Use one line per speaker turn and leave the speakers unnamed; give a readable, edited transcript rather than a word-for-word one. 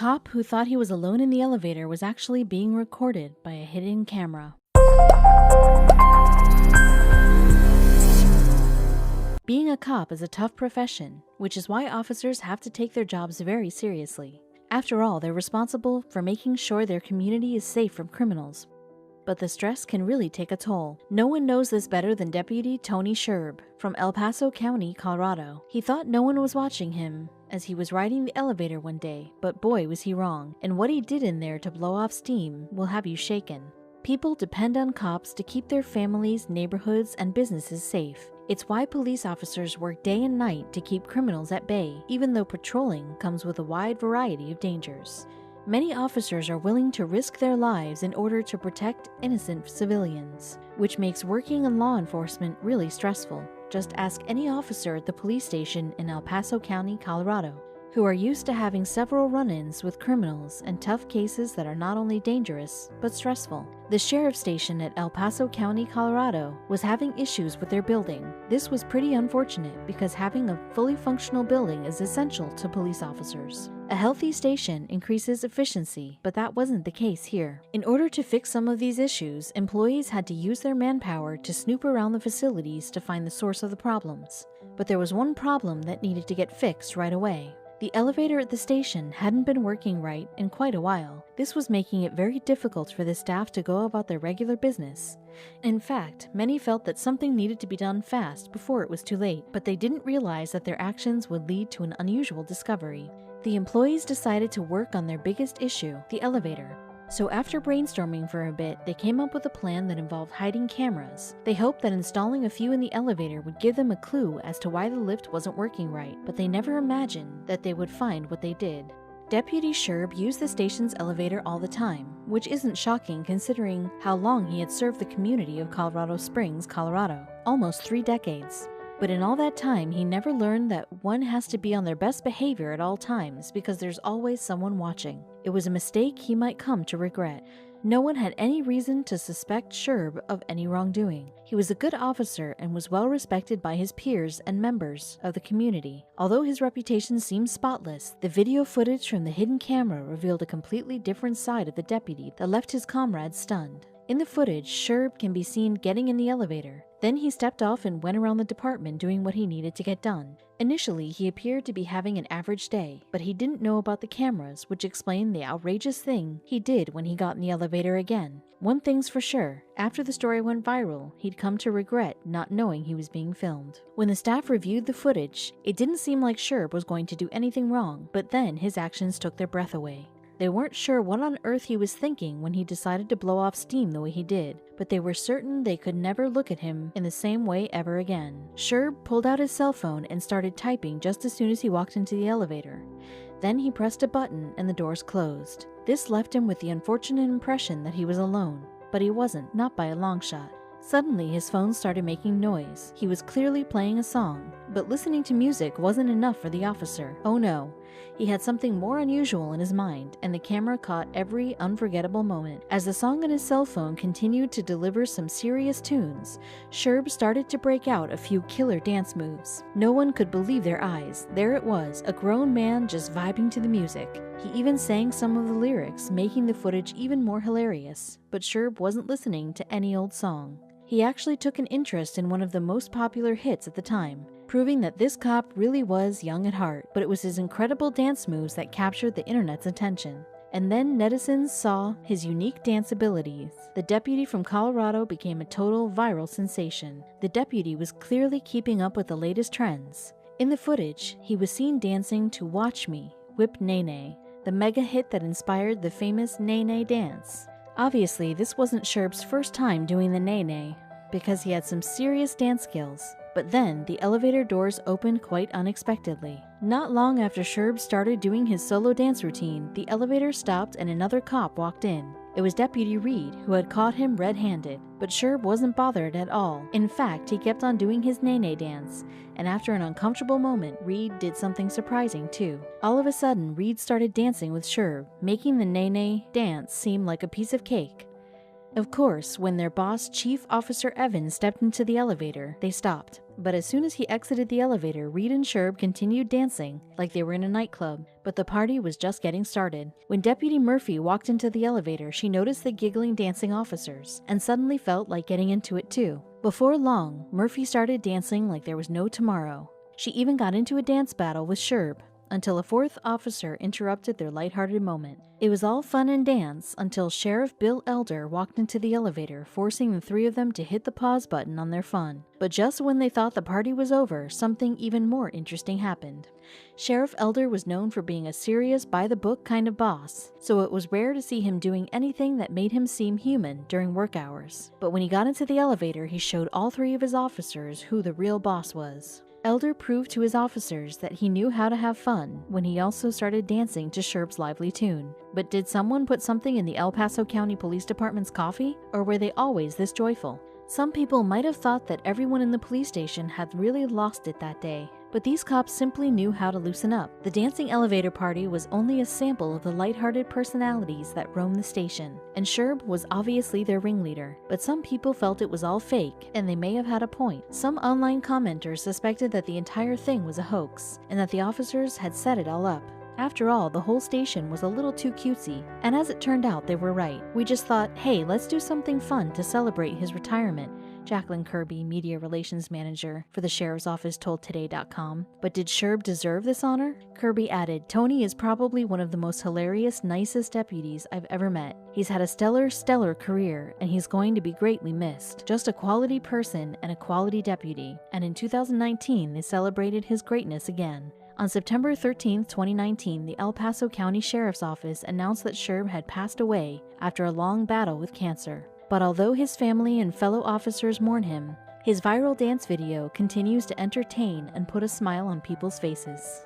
cop who thought he was alone in the elevator was actually being recorded by a hidden camera. Being a cop is a tough profession, which is why officers have to take their jobs very seriously. After all, they're responsible for making sure their community is safe from criminals. But the stress can really take a toll. No one knows this better than Deputy Tony Sherb from El Paso County, Colorado. He thought no one was watching him as he was riding the elevator one day, but boy was he wrong, and what he did in there to blow off steam will have you shaken. People depend on cops to keep their families, neighborhoods, and businesses safe. It's why police officers work day and night to keep criminals at bay, even though patrolling comes with a wide variety of dangers. Many officers are willing to risk their lives in order to protect innocent civilians, which makes working in law enforcement really stressful. Just ask any officer at the police station in El Paso County, Colorado, who are used to having several run-ins with criminals and tough cases that are not only dangerous, but stressful. The sheriff's station at El Paso County, Colorado, was having issues with their building. This was pretty unfortunate because having a fully functional building is essential to police officers. A healthy station increases efficiency, but that wasn't the case here. In order to fix some of these issues, employees had to use their manpower to snoop around the facilities to find the source of the problems. But there was one problem that needed to get fixed right away. The elevator at the station hadn't been working right in quite a while. This was making it very difficult for the staff to go about their regular business. In fact, many felt that something needed to be done fast before it was too late, but they didn't realize that their actions would lead to an unusual discovery. The employees decided to work on their biggest issue, the elevator. So after brainstorming for a bit, they came up with a plan that involved hiding cameras. They hoped that installing a few in the elevator would give them a clue as to why the lift wasn't working right, but they never imagined that they would find what they did. Deputy Sherb used the station's elevator all the time, which isn't shocking considering how long he had served the community of Colorado Springs, Colorado, almost 3 decades. But in all that time, he never learned that one has to be on their best behavior at all times because there's always someone watching. It was a mistake he might come to regret. No one had any reason to suspect Sherb of any wrongdoing. He was a good officer and was well respected by his peers and members of the community. Although his reputation seemed spotless, the video footage from the hidden camera revealed a completely different side of the deputy that left his comrades stunned. In the footage, Sherb can be seen getting in the elevator. Then he stepped off and went around the department doing what he needed to get done. Initially, he appeared to be having an average day, but he didn't know about the cameras, which explained the outrageous thing he did when he got in the elevator again. One thing's for sure, after the story went viral, he'd come to regret not knowing he was being filmed. When the staff reviewed the footage, it didn't seem like Sherb was going to do anything wrong, but then his actions took their breath away. They weren't sure what on earth he was thinking when he decided to blow off steam the way he did, but they were certain they could never look at him in the same way ever again. Sherb pulled out his cell phone and started typing just as soon as he walked into the elevator. Then he pressed a button and the doors closed. This left him with the unfortunate impression that he was alone, but he wasn't, not by a long shot. Suddenly, his phone started making noise. He was clearly playing a song, but listening to music wasn't enough for the officer. Oh no, he had something more unusual in his mind, and the camera caught every unforgettable moment. As the song on his cell phone continued to deliver some serious tunes, Sherb started to break out a few killer dance moves. No one could believe their eyes. There it was, a grown man just vibing to the music. He even sang some of the lyrics, making the footage even more hilarious. But Sherb wasn't listening to any old song. He actually took an interest in one of the most popular hits at the time, proving that this cop really was young at heart, but it was his incredible dance moves that captured the internet's attention. And then netizens saw his unique dance abilities. The deputy from Colorado became a total viral sensation. The deputy was clearly keeping up with the latest trends. In the footage, he was seen dancing to Watch Me, Whip Nae Nae, the mega hit that inspired the famous Nae Nae dance. Obviously, this wasn't Sherb's first time doing the Nae Nae, because he had some serious dance skills. But then, the elevator doors opened quite unexpectedly. Not long after Sherb started doing his solo dance routine, the elevator stopped and another cop walked in. It was Deputy Reed, who had caught him red-handed, but Sherb wasn't bothered at all. In fact, he kept on doing his Nae Nae dance, and after an uncomfortable moment, Reed did something surprising too. All of a sudden, Reed started dancing with Sherb, making the Nae Nae dance seem like a piece of cake. Of course, when their boss, Chief Officer Evans, stepped into the elevator, they stopped. But as soon as he exited the elevator, Reed and Sherb continued dancing like they were in a nightclub. But the party was just getting started. When Deputy Murphy walked into the elevator, she noticed the giggling dancing officers and suddenly felt like getting into it too. Before long, Murphy started dancing like there was no tomorrow. She even got into a dance battle with Sherb, until a fourth officer interrupted their lighthearted moment. It was all fun and dance until Sheriff Bill Elder walked into the elevator, forcing the three of them to hit the pause button on their fun. But just when they thought the party was over, something even more interesting happened. Sheriff Elder was known for being a serious, by-the-book kind of boss, so it was rare to see him doing anything that made him seem human during work hours. But when he got into the elevator, he showed all three of his officers who the real boss was. Elder proved to his officers that he knew how to have fun when he also started dancing to Sherb's lively tune. But did someone put something in the El Paso County Police Department's coffee, or were they always this joyful? Some people might have thought that everyone in the police station had really lost it that day, but these cops simply knew how to loosen up. The dancing elevator party was only a sample of the lighthearted personalities that roamed the station, and Sherb was obviously their ringleader. But some people felt it was all fake, and they may have had a point. Some online commenters suspected that the entire thing was a hoax, and that the officers had set it all up. After all, the whole station was a little too cutesy, and as it turned out, they were right. We just thought, hey, let's do something fun to celebrate his retirement, Jacqueline Kirby, Media Relations Manager for the Sheriff's Office, told Today.com. But did Sherb deserve this honor? Kirby added, Tony is probably one of the most hilarious, nicest deputies I've ever met. He's had a stellar career, and he's going to be greatly missed. Just a quality person and a quality deputy. And in 2019, they celebrated his greatness again. On September 13, 2019, the El Paso County Sheriff's Office announced that Sherb had passed away after a long battle with cancer. But although his family and fellow officers mourn him, his viral dance video continues to entertain and put a smile on people's faces.